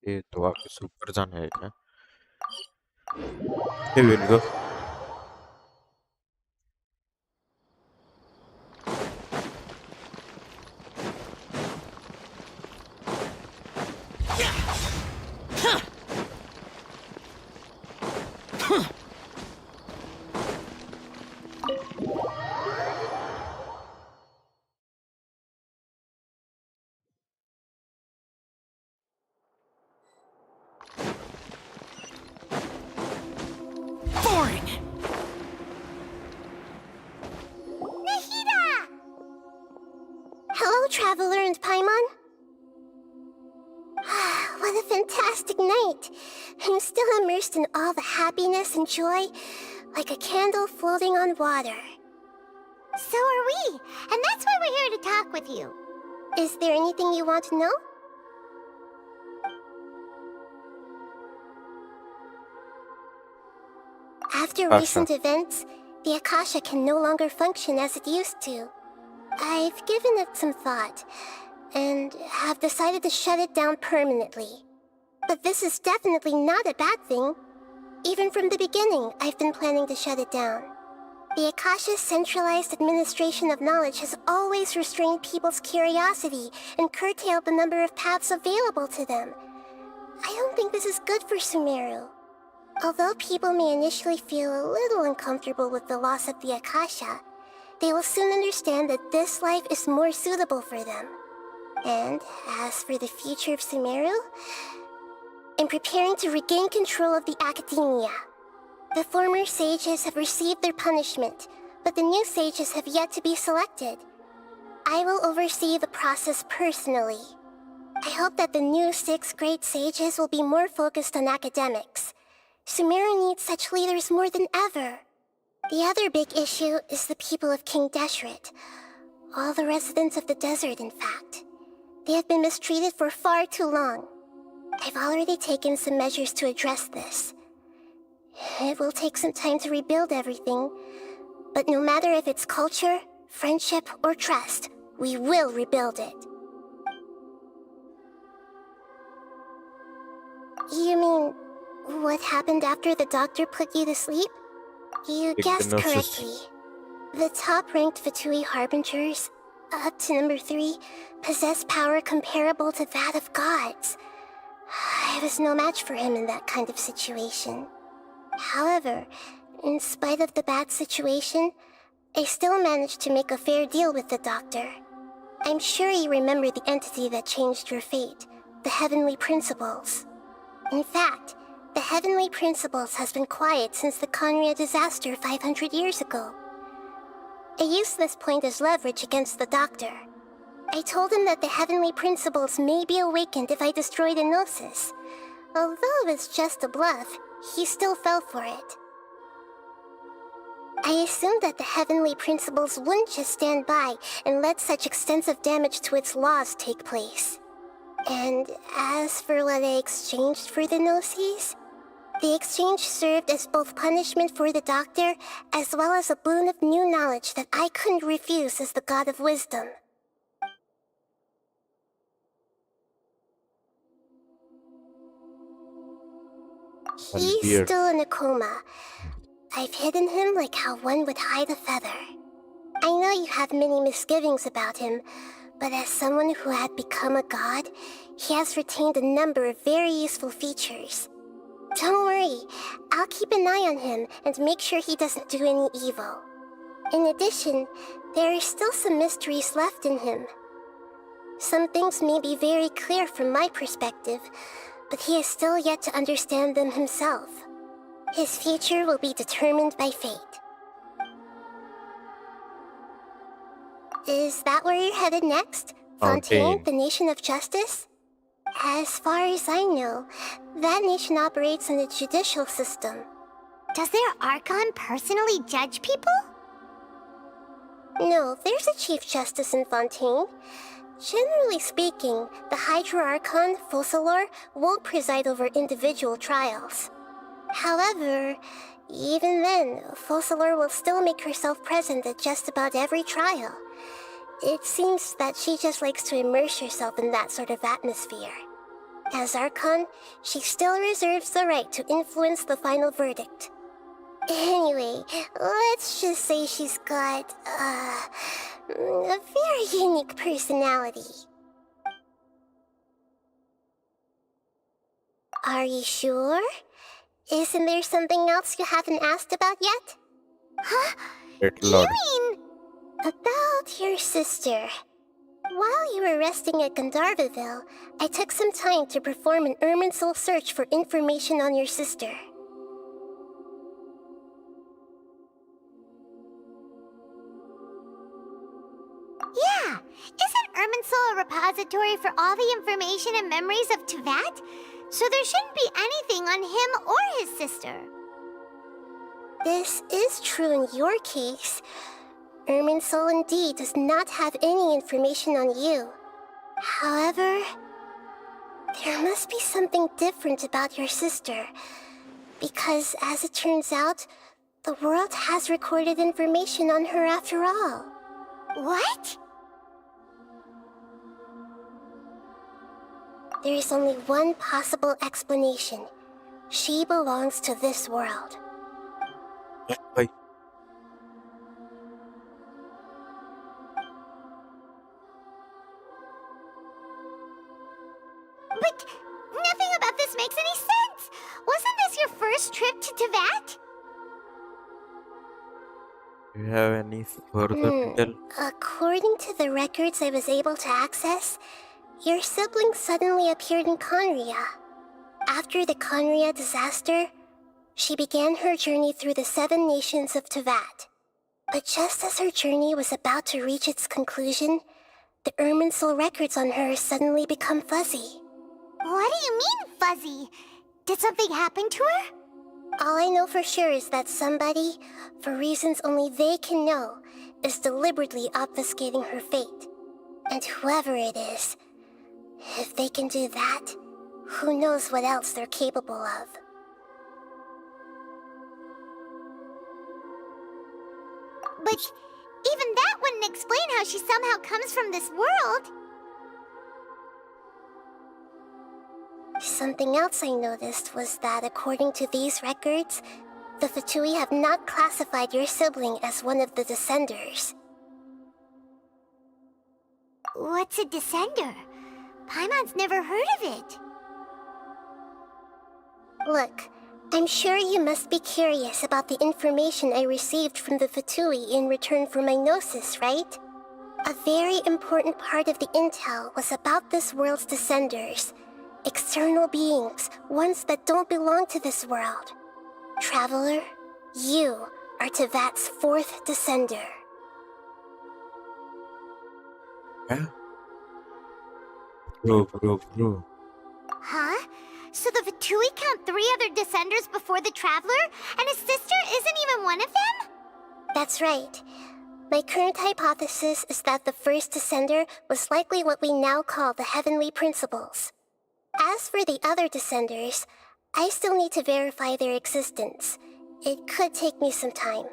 [SPEAKER 1] ये तो वापस ऊपर जाना है क्या? Here we go.
[SPEAKER 8] Boring!
[SPEAKER 3] Nahida! Hello, Traveler and Paimon. What a fantastic night. I'm still immersed in all the happiness and joy, like a candle floating on water. So are we, and that's why we're here to talk with you. Is there anything you want to know? After recent events, the Akasha can no longer function as it used to. I've given it some thought, and have decided to shut it down permanently. But this is definitely not a bad thing. Even from the beginning, I've been planning to shut it down. The Akasha's centralized administration of knowledge has always restrained people's curiosity and curtailed the number of paths available to them. I don't think this is good for Sumeru. Although people may initially feel a little uncomfortable with the loss of the Akasha, they will soon understand that this life is more suitable for them. And as for the future of Sumeru, I'm preparing to regain control of the Academia. The former sages have received their punishment, but the new sages have yet to be selected. I will oversee the process personally. I hope that the new 6 great sages will be more focused on academics. Sumeru needs such leaders more than ever. The other big issue is the people of King Deshret. All the residents of the desert, in fact. They have been mistreated for far too long. I've already taken some measures to address this. It will take some time to rebuild everything, but no matter if it's culture, friendship, or trust, we will rebuild it. You mean, what happened after the doctor put you to sleep? You guessed correctly. The top-ranked Fatui Harbingers, up to number 3, possess power comparable to that of gods. I was no match for him in that kind of situation. However, in spite of the bad situation, I still managed to make a fair deal with the doctor. I'm sure you remember the entity that changed your fate, the Heavenly Principles. In fact, the Heavenly Principles has been quiet since the Conria disaster 500 years ago. I used this point as leverage against the Doctor. I told him that the Heavenly Principles may be awakened if I destroy the Gnosis. Although it's just a bluff, he still fell for it. I assumed that the Heavenly Principles wouldn't just stand by and let such extensive damage to its laws take place. And as for what I exchanged for the Gnosis, the exchange served as both punishment for the Doctor, as well as a boon of new knowledge that I couldn't refuse as the God of Wisdom. He's still in a coma. I've hidden him like how one would hide a feather. I know you have many misgivings about him, but as someone who had become a god, he has retained a number of very useful features. Don't worry, I'll keep an eye on him and make sure he doesn't do any evil. In addition, there are still some mysteries left in him. Some things may be very clear from my perspective, but he is still yet to understand them himself. His future will be determined by fate. Is that where you're headed next? Fontaine, the Nation of Justice? As far as I know, that nation operates in a judicial system. Does their Archon personally judge people? No, there's a Chief Justice in Fontaine. Generally speaking, the Hydra Archon, Focalor, won't preside over individual trials. However, even then, Focalor will still make herself present at just about every trial. It seems that she just likes to immerse herself in that sort of atmosphere. As Archon, she still reserves the right to influence the final verdict. Anyway, let's just say she's got, a very unique personality. Are you sure? Isn't there something else you haven't asked about yet? Huh? You mean about your sister? While you were resting at Gandharvaville, I took some time to perform an Irminsul search for information on your sister. Yeah! Isn't Irminsul a repository for all the information and memories of Teyvat? So there shouldn't be anything on him or his sister. This is true in your case. Irminsul indeed does not have any information on you. However, there must be something different about your sister. Because as it turns out, the world has recorded information on her after all. What? There is only one possible explanation. She belongs to this world.
[SPEAKER 1] Wait.
[SPEAKER 3] But nothing about this makes any sense! Wasn't this your first trip to Teyvat?
[SPEAKER 1] Do you have any further detail?
[SPEAKER 3] According to the records I was able to access, your sibling suddenly appeared in Conria. After the Conria disaster, she began her journey through the 7 nations of Teyvat. But just as her journey was about to reach its conclusion, the Irminsul records on her suddenly become fuzzy. What do you mean, fuzzy? Did something happen to her? All I know for sure is that somebody, for reasons only they can know, is deliberately obfuscating her fate. And whoever it is, if they can do that, who knows what else they're capable of. But even that wouldn't explain how she somehow comes from this world. Something else I noticed was that according to these records, the Fatui have not classified your sibling as one of the Descenders. What's a Descender? Paimon's never heard of it. Look, I'm sure you must be curious about the information I received from the Fatui in return for my Gnosis, right? A very important part of the intel was about this world's Descenders. External beings, ones that don't belong to this world. Traveler, you are Tevat's fourth descender.
[SPEAKER 1] Yeah. Bro.
[SPEAKER 3] Huh? So the Vatui count 3 other descenders before the Traveler, and his sister isn't even one of them? That's right. My current hypothesis is that the first descender was likely what we now call the Heavenly Principles. As for the other descenders, I still need to verify their existence. It could take me some time.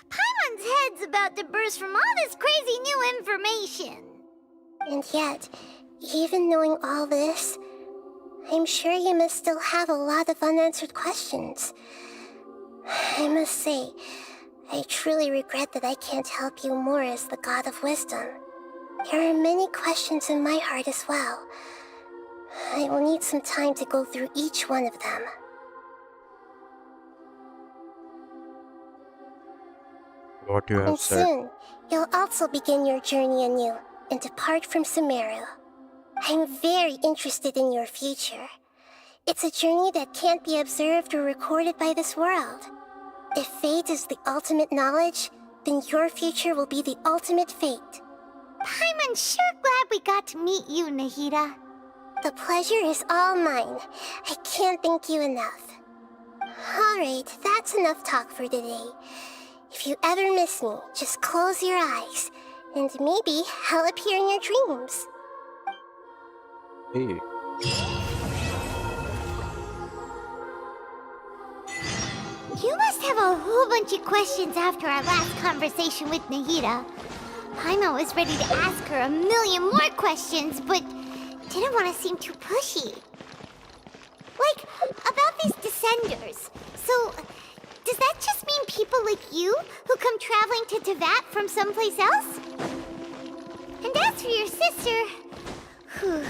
[SPEAKER 3] Paimon's head's about to burst from all this crazy new information. And yet, even knowing all this, I'm sure you must still have a lot of unanswered questions. I must say, I truly regret that I can't help you more as the God of Wisdom. There are many questions in my heart as well. I will need some time to go through each one of them.
[SPEAKER 1] What you have
[SPEAKER 3] And
[SPEAKER 1] said.
[SPEAKER 3] soon, you'll also begin your journey anew and depart from Sumeru. I'm very interested in your future. It's a journey that can't be observed or recorded by this world. If fate is the ultimate knowledge, then your future will be the ultimate fate. Paimon's sure glad we got to meet you, Nahida. The pleasure is all mine. I can't thank you enough. Alright, that's enough talk for today. If you ever miss me, just close your eyes, and maybe I'll appear in your dreams.
[SPEAKER 1] Hey.
[SPEAKER 3] You must have a whole bunch of questions after our last conversation with Nahida. Paimon was ready to ask her a million more questions, but didn't want to seem too pushy. Like, about these descenders. So, does that just mean people like you who come traveling to Tevat from someplace else? And as for your sister... Whew,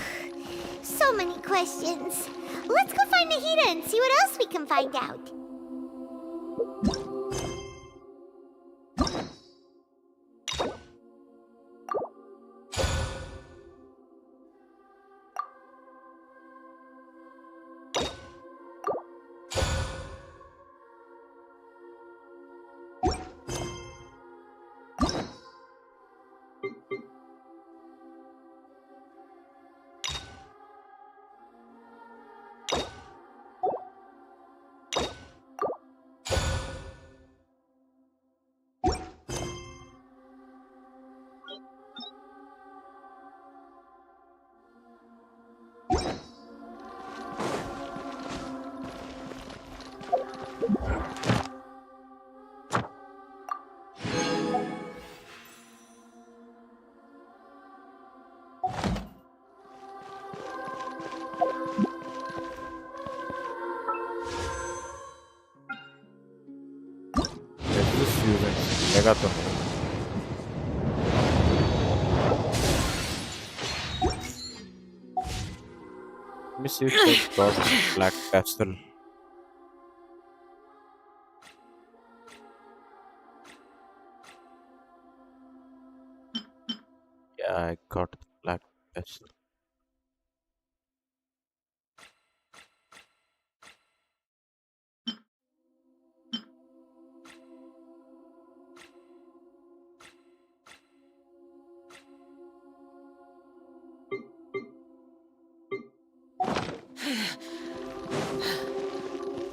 [SPEAKER 3] so many questions. Let's go find Nahida and see what else we can find out.
[SPEAKER 1] लगा तो नहीं. Let me see if I got black castle. Yeah, I got the black castle.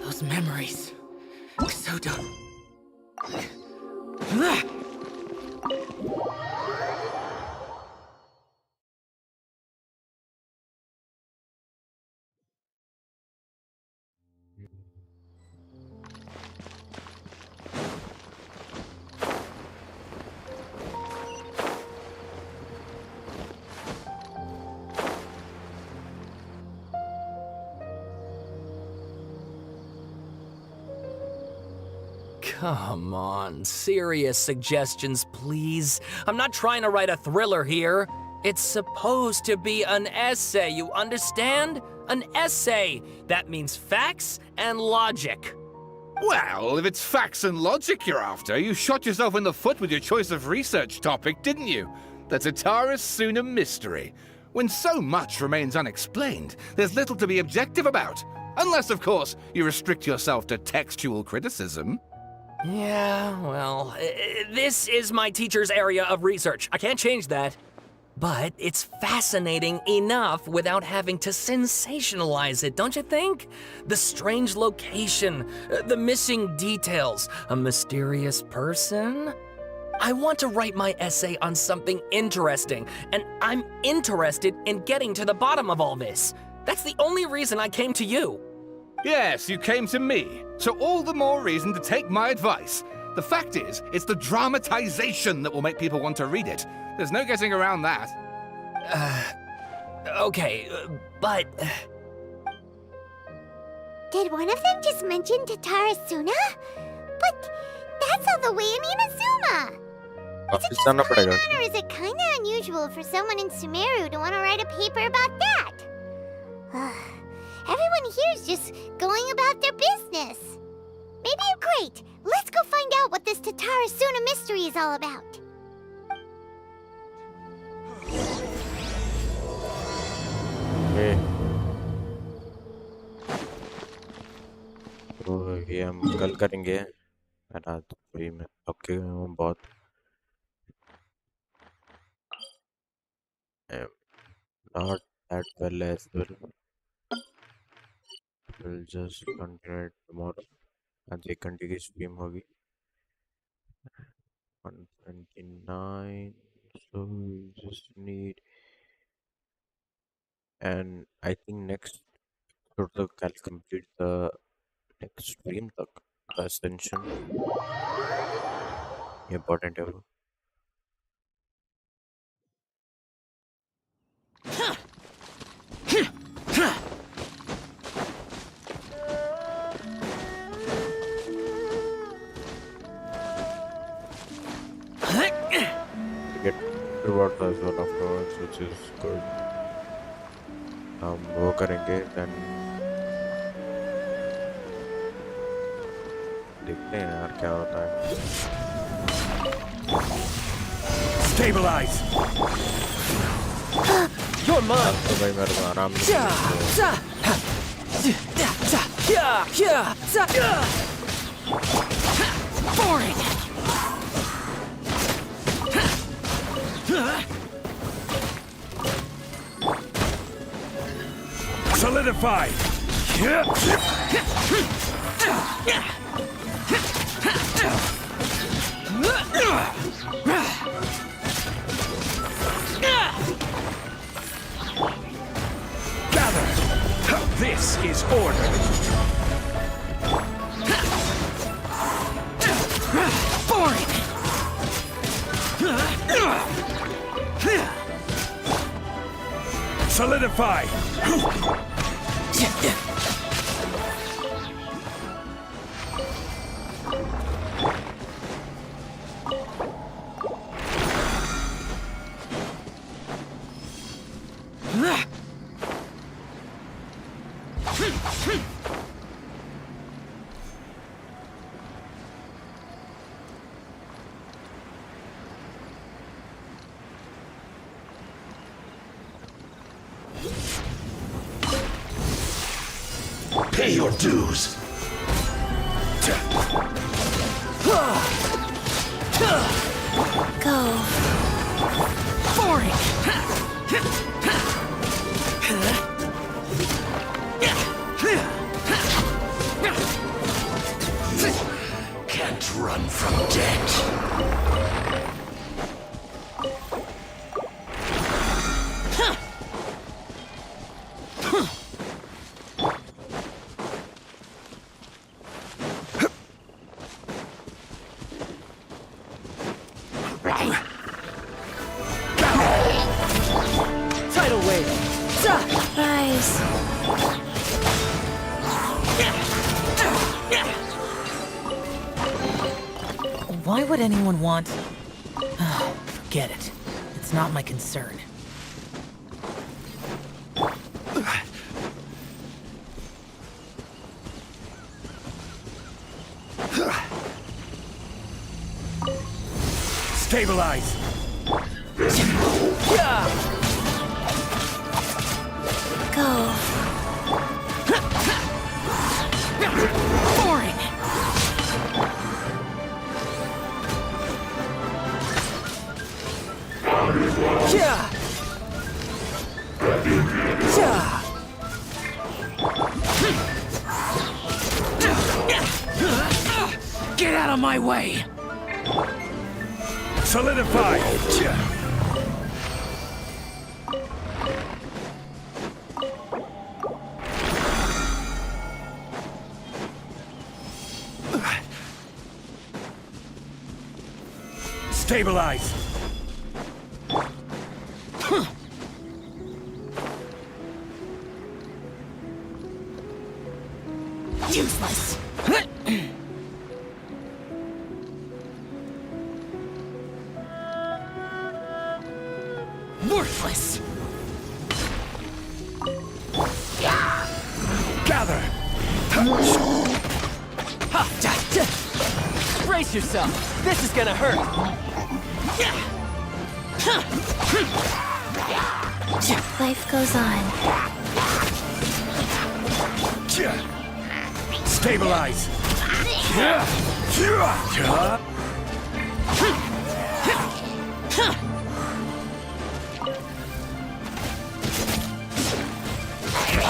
[SPEAKER 8] Those memories. So dumb.
[SPEAKER 7] Come on, serious suggestions, please. I'm not trying to write a thriller here. It's supposed to be an essay, you understand? An essay. That means facts and logic.
[SPEAKER 13] Well, if it's facts and logic you're after, you shot yourself in the foot with your choice of research topic, didn't you? The Tataris Suna mystery. When so much remains unexplained, there's little to be objective about. Unless, of course, you restrict yourself to textual criticism.
[SPEAKER 7] Yeah, well, this is my teacher's area of research. I can't change that. But it's fascinating enough without having to sensationalize it, don't you think? The strange location, the missing details, a mysterious person. I want to write my essay on something interesting, and I'm interested in getting to the bottom of all this. That's the only reason I came to you.
[SPEAKER 13] Yes, you came to me, so all the more reason to take my advice. The fact is, it's the dramatization that will make people want to read it. There's no getting around that.
[SPEAKER 7] Okay, but...
[SPEAKER 3] Did one of them just mention Tatarasuna? But that's all the way in Inazuma! Is it just common, or is it kinda unusual for someone in Sumeru to want to write a paper about that? Everyone here's just going about their business. Maybe you're great. Let's go find out what this Tatarasuna mystery is all about.
[SPEAKER 1] तो ये हम कल करेंगे रात को मैं थक गया हूँ बहुत not that well as well. We'll just continue it tomorrow. आज 1 घंटे की स्ट्रीम होगी 129, so we just need, and I think next episode I'll complete the next stream the ascension important है वो. Get rewards as well afterwards, which is good. हम वो करेंगे then देखते हैं यार क्या होता है.
[SPEAKER 4] Stabilize.
[SPEAKER 6] You're mine.
[SPEAKER 1] तो भाई मेरे को आराम
[SPEAKER 8] Boring.
[SPEAKER 4] Solidify. Gather. This is order.
[SPEAKER 8] Boring.
[SPEAKER 4] Solidify.
[SPEAKER 14] Pay your dues.
[SPEAKER 3] Go.
[SPEAKER 8] Boring.
[SPEAKER 14] Can't run from debt.
[SPEAKER 6] Tidal wave.
[SPEAKER 3] Rise.
[SPEAKER 8] Why would anyone want... Forget it. It's not my concern.
[SPEAKER 4] Stabilize.
[SPEAKER 12] go.
[SPEAKER 8] Boring!
[SPEAKER 7] Yeah. Yeah.
[SPEAKER 8] Get out of my way!
[SPEAKER 4] Solidify! Stabilize!
[SPEAKER 8] Useless! Worthless!
[SPEAKER 4] Gather!
[SPEAKER 7] Brace yourself. This is gonna hurt.
[SPEAKER 12] Life goes on.
[SPEAKER 4] Stabilize!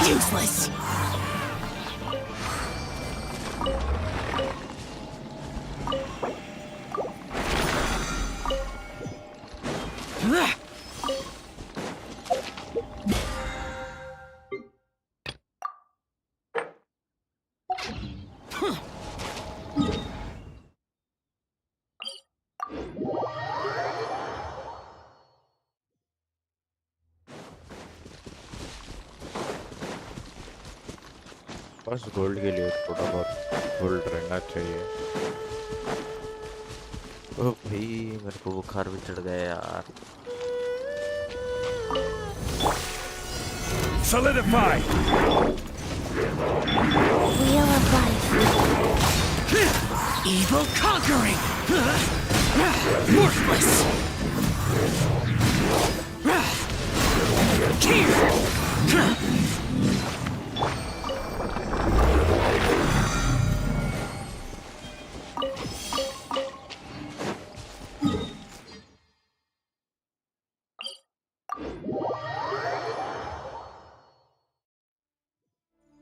[SPEAKER 8] Useless!
[SPEAKER 1] बस gold के लिए थोड़ा बहुत gold रहना चाहिए। ओ भाई मेरे को बुखार भी चढ़ गया यार।
[SPEAKER 4] Solidify!
[SPEAKER 12] Wheel of life.
[SPEAKER 8] Evil conquering! Worthless!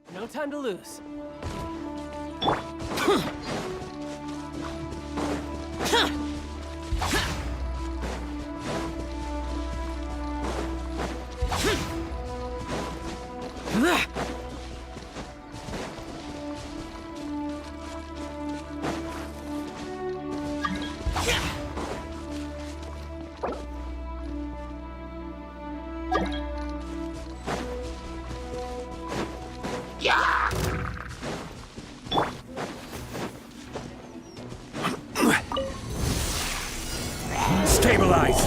[SPEAKER 7] No time to lose.
[SPEAKER 4] Stabilize!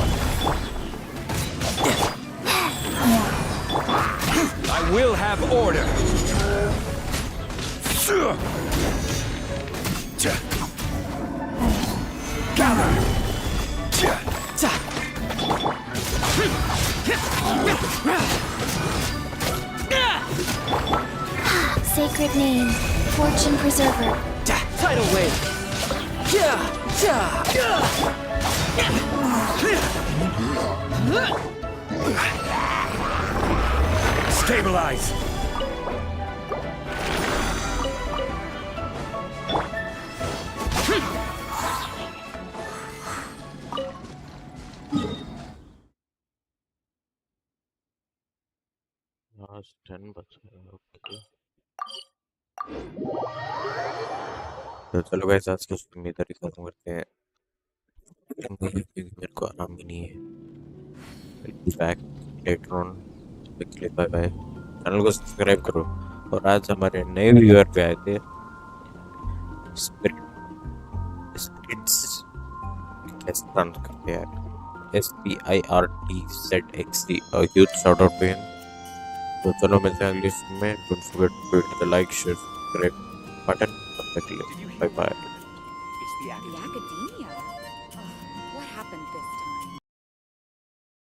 [SPEAKER 4] I will have order! Gather!
[SPEAKER 12] Sacred name. Fortune preserver.
[SPEAKER 7] Tidal wave.
[SPEAKER 4] Stabilize!
[SPEAKER 1] Last 10 बचा है, ओके। तो चलो गाइस आज की स्ट्रीम इधर ही खत्म करते हैं, क्योंकि मेरे को आराम भी नहीं है। Back later on, bye bye. Channel को सब्सक्राइब करो। और आज हमारे नए व्यूअर पे आए थे स्पिरिट्स, कैसे प्रोनाउंस करते हैं यार, SPIRTZXC, a huge shout out to him। तो चलो मिलते हैं अगली स्ट्रीम में। Don't forget to hit the like share subscribe button. तब तक के लिए बाय बाय।
[SPEAKER 9] The academia.